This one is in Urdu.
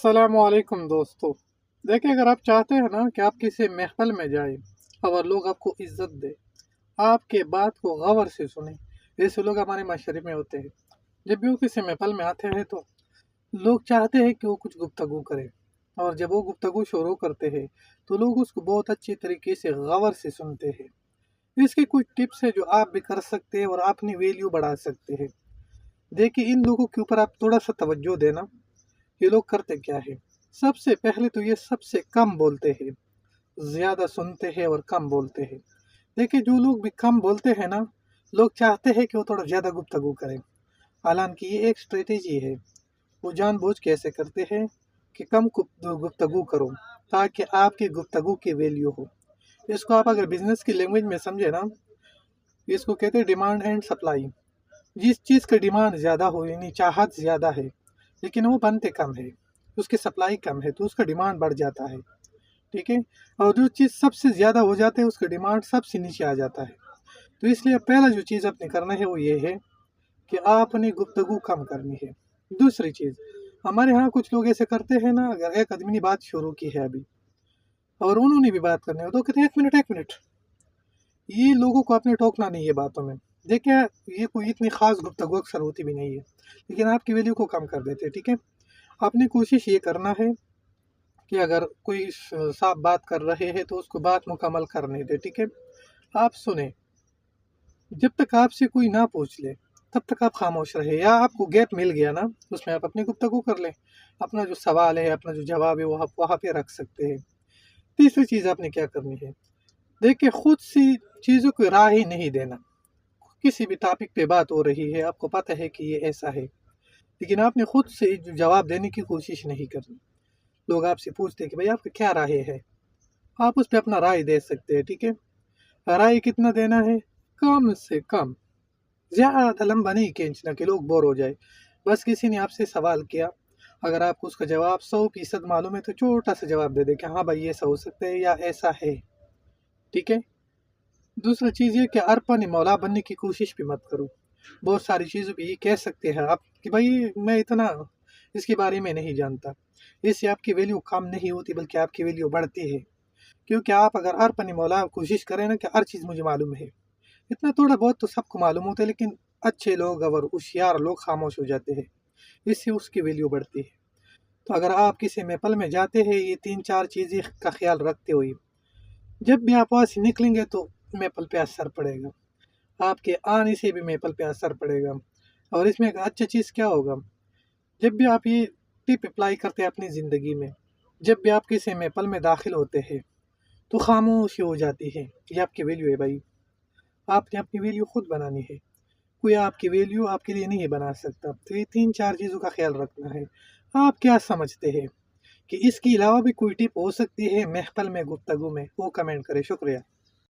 السلام علیکم دوستو۔ دیکھیں، اگر آپ چاہتے ہیں نا کہ آپ کسی محفل میں جائیں اور لوگ آپ کو عزت دیں، آپ کے بات کو غور سے سنیں، ایسے لوگ ہمارے معاشرے میں ہوتے ہیں۔ جب بھی وہ کسی محفل میں آتے ہیں تو لوگ چاہتے ہیں کہ وہ کچھ گفتگو کرے، اور جب وہ گفتگو شروع کرتے ہیں تو لوگ اس کو بہت اچھی طریقے سے غور سے سنتے ہیں۔ اس کے کچھ ٹپس ہیں جو آپ بھی کر سکتے ہیں اور اپنی ویلیو بڑھا سکتے ہیں۔ دیکھیں، ان لوگوں کے اوپر آپ تھوڑا سا توجہ دینا۔ یہ لوگ کرتے کیا ہے؟ سب سے پہلے تو یہ سب سے کم بولتے ہیں، زیادہ سنتے ہیں اور کم بولتے ہیں۔ دیکھیں، جو لوگ بھی کم بولتے ہیں نا، لوگ چاہتے ہیں کہ وہ تھوڑا زیادہ گفتگو کریں۔ حالانکہ یہ ایک اسٹریٹجی ہے، وہ جان بوجھ کے ایسے کرتے ہیں کہ کم گفتگو کرو تاکہ آپ کی گفتگو کی ویلیو ہو۔ اس کو آپ اگر بزنس کی لینگویج میں سمجھے نا، اس کو کہتے ہیں ڈیمانڈ اینڈ سپلائی۔ جس چیز کا ڈیمانڈ زیادہ ہو، یعنی چاہت زیادہ ہے لیکن وہ بنتے کم ہے، اس کی سپلائی کم ہے، تو اس کا ڈیمانڈ بڑھ جاتا ہے، ٹھیک ہے۔ اور جو چیز سب سے زیادہ ہو جاتا ہے اس کا ڈیمانڈ سب سے نیچے آ جاتا ہے۔ تو اس لیے پہلا جو چیز آپ نے کرنا ہے وہ یہ ہے کہ آپ نے گفتگو کم کرنی ہے۔ دوسری چیز، ہمارے ہاں کچھ لوگ ایسے کرتے ہیں نا، اگر ایک آدمی نے بات شروع کی ہے ابھی اور انہوں نے بھی بات کرنی ہے تو کہتے ہیں ایک منٹ۔ یہ لوگوں کو آپ نے ٹوکنا نہیں ہے باتوں میں۔ دیکھیں، یہ کوئی اتنی خاص گفتگو اکثر ہوتی بھی نہیں ہے، لیکن آپ کی ویلیو کو کم کر دیتے، ٹھیک ہے۔ آپ نے کوشش یہ کرنا ہے کہ اگر کوئی صاحب بات کر رہے ہیں تو اس کو بات مکمل کرنے دے، ٹھیک ہے۔ آپ سنیں، جب تک آپ سے کوئی نہ پوچھ لے تب تک آپ خاموش رہے، یا آپ کو گیپ مل گیا نا اس میں آپ اپنی گفتگو کر لیں، اپنا جو سوال ہے، اپنا جو جواب ہے وہ آپ وہاں پہ رکھ سکتے ہیں۔ تیسری چیز آپ نے کیا کرنی ہے، دیکھیں، خود سی چیزوں کو راہ ہی نہیں دینا۔ کسی بھی ٹاپک پہ بات ہو رہی ہے، آپ کو پتہ ہے کہ یہ ایسا ہے، لیکن آپ نے خود سے جواب دینے کی کوشش نہیں کرنی۔ لوگ آپ سے پوچھتے ہیں کہ بھائی آپ کا کیا رائے ہے، آپ اس پہ اپنا رائے دے سکتے ہیں، ٹھیک ہے۔ رائے کتنا دینا ہے؟ کم سے کم، زیادہ لمبا نہیں کھینچنا کہ لوگ بور ہو جائے۔ بس کسی نے آپ سے سوال کیا، اگر آپ کو اس کا جواب 100% معلوم ہے تو چھوٹا سا جواب دے دے کہ ہاں بھائی ایسا ہو سکتا ہے یا ایسا ہے، ٹھیک ہے۔ دوسری چیز یہ کہ ارپن مولا بننے کی کوشش بھی مت کرو۔ بہت ساری چیزوں پہ یہ کہہ سکتے ہیں آپ کہ بھائی میں اتنا اس کے بارے میں نہیں جانتا، اس سے آپ کی ویلیو کم نہیں ہوتی بلکہ آپ کی ویلیو بڑھتی ہے۔ کیونکہ آپ اگر ارپن مولا کوشش کریں نا کہ ہر چیز مجھے معلوم ہے، اتنا تھوڑا بہت تو سب کو معلوم ہوتا ہے، لیکن اچھے لوگ اور ہوشیار لوگ خاموش ہو جاتے ہیں، اس سے اس کی ویلیو بڑھتی ہے۔ تو اگر آپ کسی محفل میں جاتے ہیں، یہ 3-4 چیزیں کا خیال رکھتے ہوئے جب بھی آپ وہاں سے نکلیں گے تو محفل پہ اثر پڑے گا، آپ کے آنے سے بھی محفل پہ اثر پڑے گا۔ اور اس میں ایک اچھا چیز کیا ہوگا، جب بھی آپ یہ ٹپ اپلائی کرتے ہیں اپنی زندگی میں، جب بھی آپ کسی محفل میں داخل ہوتے ہیں تو خاموشی ہو جاتی ہے۔ یہ آپ کی ویلیو ہے بھائی، آپ نے اپنی ویلیو خود بنانی ہے، کوئی آپ کی ویلیو آپ کے لیے نہیں بنا سکتا۔ تو یہ 3-4 چیزوں کا خیال رکھنا ہے۔ آپ کیا سمجھتے ہیں کہ اس کے علاوہ بھی کوئی ٹپ ہو سکتی ہے محفل میں گفتگو میں؟ وہ کمنٹ کریں۔ شکریہ۔